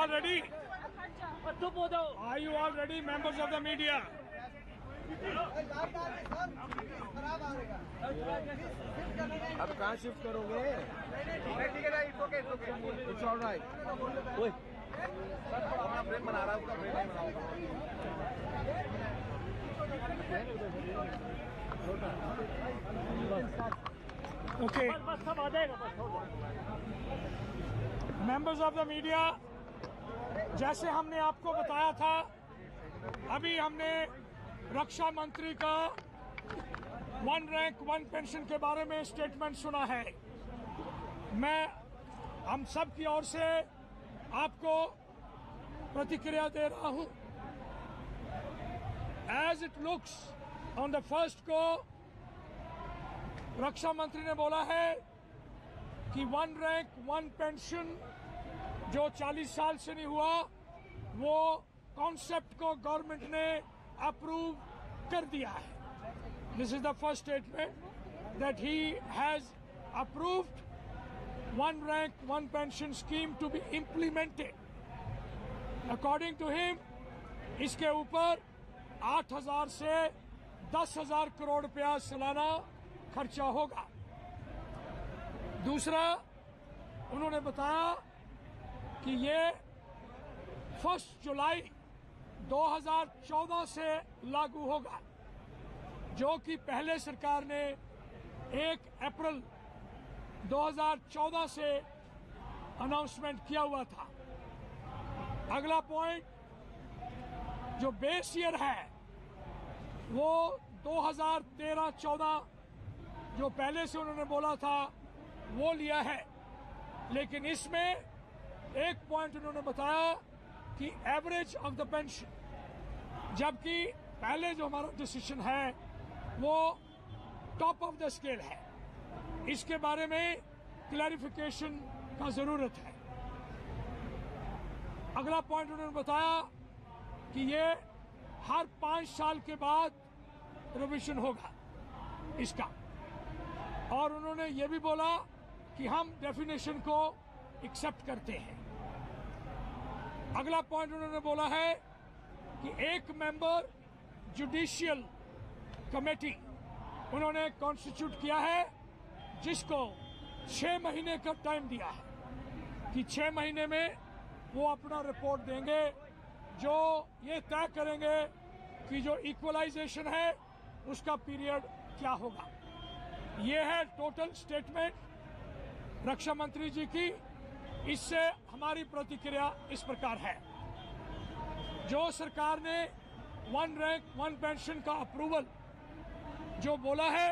all ready? Are you all ready, members of the media? अब कहाँ shift करोगे? ठीक है ना, इट्स ऑल राइट। अपना फ्रेम बना रहा हूँ, उसका फ्रेम बनाऊंगा। Okay. Members of the media, जैसे हमने आपको बताया था, अभी हमने रक्षा मंत्री का वन रैंक वन पेंशन के बारे में स्टेटमेंट सुना है। मैं हम सब की ओर से आपको प्रतिक्रिया दे रहा हूं। As it looks on the first को रक्षा मंत्री ने बोला है कि वन रैंक वन पेंशन जो 40 साल से नहीं हुआ, वो कॉन्सेप्ट को गवर्नमेंट ने अप्रूव कर दिया है। This is the first statement that he has approved one rank one pension scheme to be implemented. According to him इसके ऊपर 8,000 से 10,000 करोड़ रुपया सालाना खर्चा होगा। दूसरा, उन्होंने बताया कि ये 1 जुलाई 2014 से लागू होगा, जो कि पहले सरकार ने 1 अप्रैल 2014 से अनाउंसमेंट किया हुआ था। अगला पॉइंट, जो बेस ईयर है वो 2013-14 जो पहले से उन्होंने बोला था वो लिया है, लेकिन इसमें एक पॉइंट उन्होंने बताया कि एवरेज ऑफ द पेंशन, जबकि पहले जो हमारा डिसीजन है वो टॉप ऑफ द स्केल है। इसके बारे में क्लैरिफिकेशन का जरूरत है। अगला पॉइंट उन्होंने बताया कि ये हर 5 साल के बाद रिविजन होगा इसका, और उन्होंने ये भी बोला कि हम डेफिनेशन को एक्सेप्ट करते हैं। अगला पॉइंट उन्होंने बोला है कि एक मेंबर जुडिशियल कमेटी उन्होंने कॉन्स्टिट्यूट किया है, जिसको 6 महीने का टाइम दिया है कि 6 महीने में वो अपना रिपोर्ट देंगे, जो ये तय करेंगे कि जो इक्वलाइजेशन है उसका पीरियड क्या होगा। ये है टोटल स्टेटमेंट रक्षा मंत्री जी की। इससे हमारी प्रतिक्रिया इस प्रकार है, जो सरकार ने वन रैंक वन पेंशन का अप्रूवल जो बोला है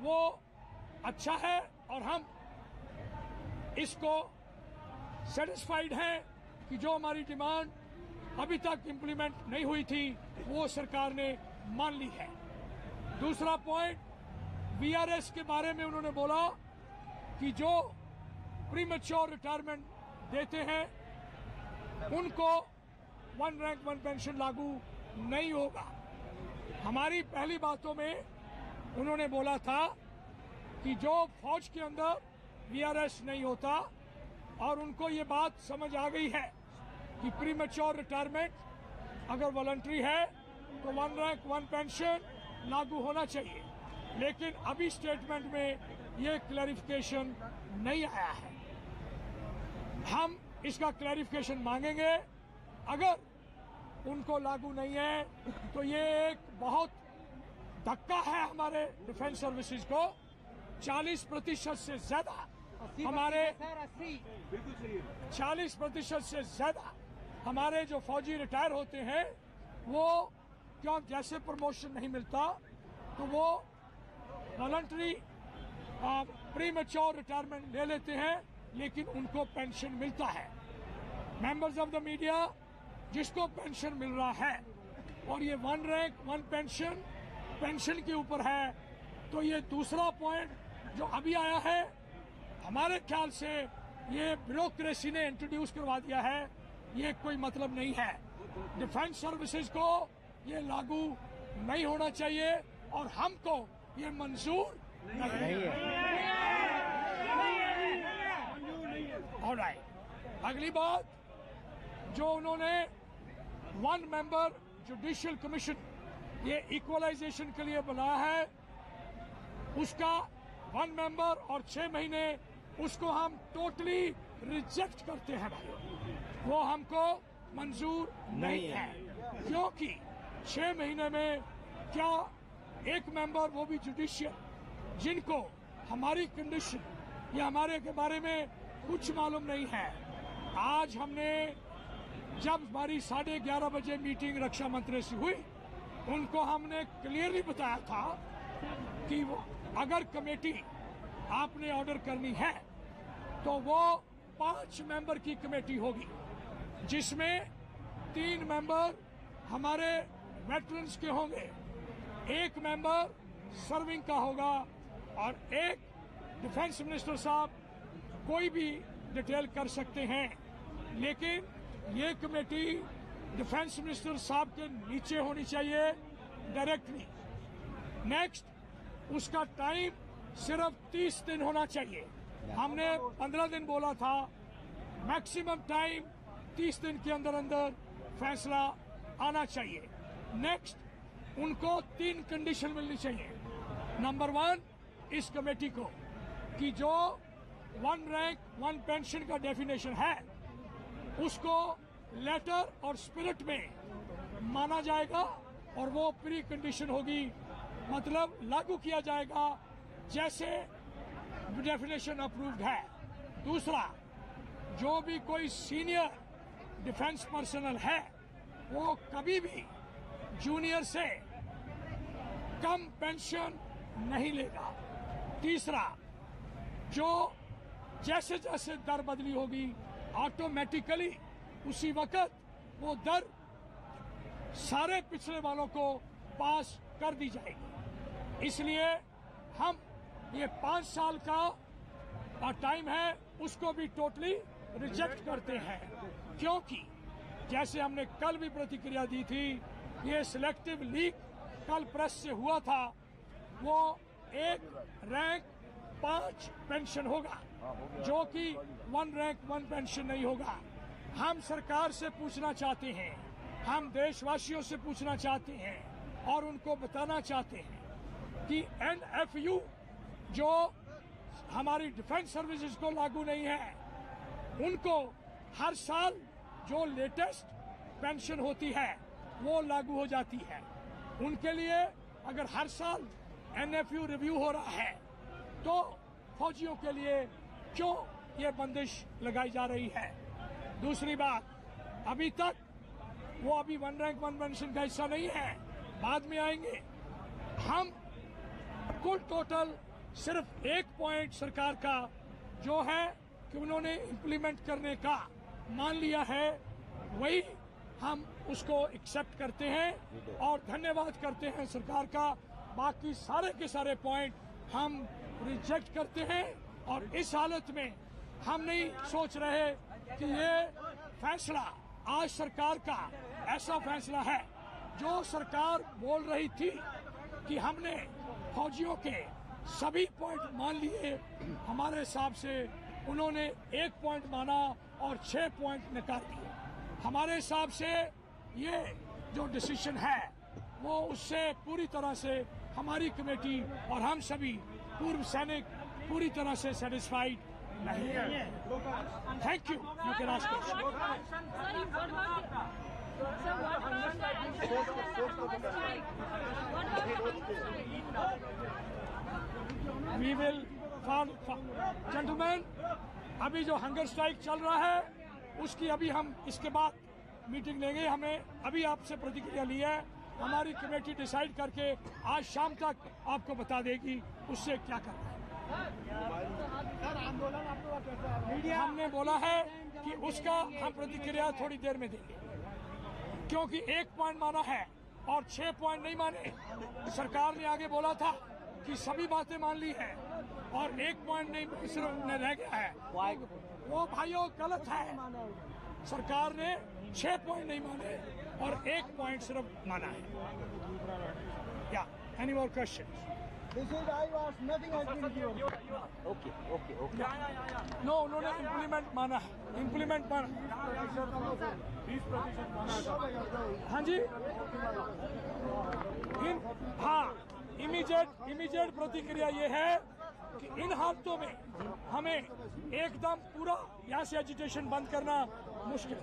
वो अच्छा है, और हम इसको सेटिस्फाइड हैं कि जो हमारी डिमांड अभी तक इम्प्लीमेंट नहीं हुई थी वो सरकार ने मान ली है। दूसरा पॉइंट, वीआरएस के बारे में उन्होंने बोला कि जो प्रीमेच्योर रिटायरमेंट देते हैं उनको वन रैंक वन पेंशन लागू नहीं होगा। हमारी पहली बातों में उन्होंने बोला था कि जो फौज के अंदर वीआरएस नहीं होता, और उनको ये बात समझ आ गई है कि प्रीमेच्योर रिटायरमेंट अगर वॉलंटरी है तो वन रैंक वन पेंशन लागू होना चाहिए, लेकिन अभी स्टेटमेंट में ये क्लैरिफिकेशन नहीं आया है। हम इसका क्लैरिफिकेशन मांगेंगे। अगर उनको लागू नहीं है तो ये एक बहुत धक्का है हमारे डिफेंस सर्विसेज को। 40% से ज्यादा हमारे 40% से ज्यादा हमारे जो फौजी रिटायर होते हैं वो क्यों जैसे प्रमोशन नहीं मिलता तो वो वॉलंटरी प्रीमेच्योर रिटायरमेंट ले लेते हैं, लेकिन उनको पेंशन मिलता है। मेंबर्स ऑफ द मीडिया, जिसको पेंशन मिल रहा है और ये वन रैंक वन पेंशन के ऊपर है, तो ये दूसरा पॉइंट जो अभी आया है, हमारे ख्याल से ये ब्यूरोक्रेसी ने इंट्रोड्यूस करवा दिया है, ये कोई मतलब नहीं है। डिफेंस सर्विसेज को ये लागू नहीं होना चाहिए और हमको ये मंजूर नहीं है। ऑलराइट, अगली बात, जो उन्होंने 1 मेंबर जुडिशियल कमीशन ये इक्वलाइजेशन के लिए बनाया है, उसका 1 मेंबर और 6 महीने, उसको हम टोटली रिजेक्ट करते हैं भाई। वो हमको मंजूर नहीं है, क्योंकि 6 महीने में क्या 1 मेंबर, वो भी जुडिशियल, जिनको हमारी कंडीशन या हमारे के बारे में कुछ मालूम नहीं है। आज हमने जब हमारी 11:30 बजे मीटिंग रक्षा मंत्री से हुई, उनको हमने क्लियरली बताया था कि वो अगर कमेटी आपने ऑर्डर करनी है तो वो 5 मेंबर की कमेटी होगी, जिसमें 3 मेंबर हमारे वेटरन्स के होंगे, 1 मेंबर सर्विंग का होगा और 1 डिफेंस मिनिस्टर साहब कोई भी डिटेल कर सकते हैं, लेकिन ये कमेटी डिफेंस मिनिस्टर साहब के नीचे होनी चाहिए डायरेक्टली। नेक्स्ट, उसका टाइम सिर्फ 30 दिन होना चाहिए। हमने 15 दिन बोला था, मैक्सिमम टाइम 30 दिन के अंदर अंदर फैसला आना चाहिए। नेक्स्ट, उनको 3 कंडीशन मिलनी चाहिए। नंबर 1, इस कमेटी को कि जो 1 रैंक 1 पेंशन का डेफिनेशन है उसको लेटर और स्पिरिट में माना जाएगा और वो प्री कंडीशन होगी, मतलब लागू किया जाएगा जैसे डेफिनेशन अप्रूव्ड है। दूसरा, जो भी कोई सीनियर डिफेंस पर्सनल है वो कभी भी जूनियर से कम पेंशन नहीं लेगा। तीसरा, जो जैसे जैसे दर बदली होगी ऑटोमेटिकली उसी वक्त वो दर सारे पिछले वालों को पास कर दी जाएगी। इसलिए हम ये 5 साल का टाइम है उसको भी टोटली रिजेक्ट करते हैं, क्योंकि जैसे हमने कल भी प्रतिक्रिया दी थी, ये सिलेक्टिव लीक कल प्रेस से हुआ था, वो 1 रैंक 5 पेंशन होगा, जो कि 1 रैंक 1 पेंशन नहीं होगा। हम सरकार से पूछना चाहते हैं, हम देशवासियों से पूछना चाहते हैं और उनको बताना चाहते हैं कि NFU जो हमारी डिफेंस सर्विसेज को लागू नहीं है, उनको हर साल जो लेटेस्ट पेंशन होती है वो लागू हो जाती है। उनके लिए अगर हर साल NFU रिव्यू हो रहा है तो फौजियों के लिए क्यों ये बंदिश लगाई जा रही है। दूसरी बात, अभी तक वो अभी 1 रैंक 1 पेंशन का हिस्सा नहीं है, बाद में आएंगे। हम कुल टोटल सिर्फ 1 पॉइंट सरकार का जो है कि उन्होंने इम्प्लीमेंट करने का मान लिया है, वही हम उसको एक्सेप्ट करते हैं और धन्यवाद करते हैं सरकार का। बाकी सारे के सारे पॉइंट हम रिजेक्ट करते हैं और इस हालत में हम नहीं सोच रहे कि ये फैसला आज सरकार का ऐसा फैसला है। जो सरकार बोल रही थी कि हमने फौजियों के सभी पॉइंट मान लिए, हमारे हिसाब से उन्होंने 1 पॉइंट माना और 6 पॉइंट निकाल दिए। हमारे हिसाब से ये जो डिसीजन है वो उससे पूरी तरह से हमारी कमेटी और हम सभी पूर्व सैनिक पूरी तरह से सेटिस्फाइड नहीं है। Thank you. You can ask we will gentleman, अभी जो हंगर स्ट्राइक चल रहा है उसकी अभी हम इसके बाद मीटिंग लेंगे। हमें अभी आपसे प्रतिक्रिया ली है, हमारी कमेटी डिसाइड करके आज शाम तक आपको बता देगी उससे क्या करना है। हमने बोला है कि उसका हम प्रतिक्रिया थोड़ी देर में देंगे, क्योंकि 1 पॉइंट माना है और 6 पॉइंट नहीं माने। सरकार ने आगे बोला था कि सभी बातें मान ली है और 1 पॉइंट नहीं सिर्फ रह गया है। वो भाइयों गलत है। सरकार ने 6 पॉइंट नहीं माने और 1 पॉइंट सिर्फ माना है। या any more question? This is I was nothing has been given. Okay okay okay no उन्होंने इम्प्लीमेंट माना है, इम्प्लीमेंट माना। 20% माना था। हाँ जी हाँ इमीडिएट प्रतिक्रिया ये है कि इन हालतों में हमें एकदम पूरा यहाँ से एजिटेशन बंद करना मुश्किल।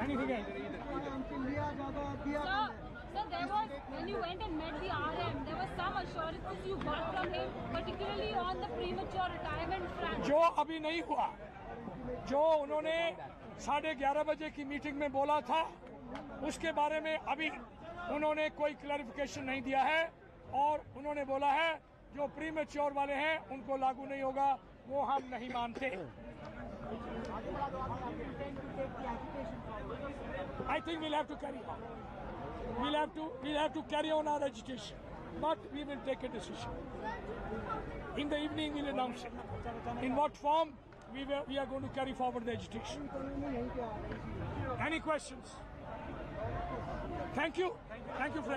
Anything else? हमको लिया ज्यादा दिया कम है। Sir, there was, when you went and met the RM, there was some assurances you got from him, particularly on the premature retirement front. जो अभी नहीं हुआ, जो उन्होंने 11:30 बजे की मीटिंग में बोला था, उसके बारे में अभी उन्होंने कोई क्लैरिफिकेशन नहीं दिया है और उन्होंने बोला है जो प्रीमेच्योर वाले हैं उनको लागू नहीं होगा, वो हम नहीं मानते। I think we'll have to carry on. We'll have to carry on our agitation, but we will take a decision. In the evening, we'll announce it. In what form we are going to carry forward the agitation. Any questions? Thank you, friends.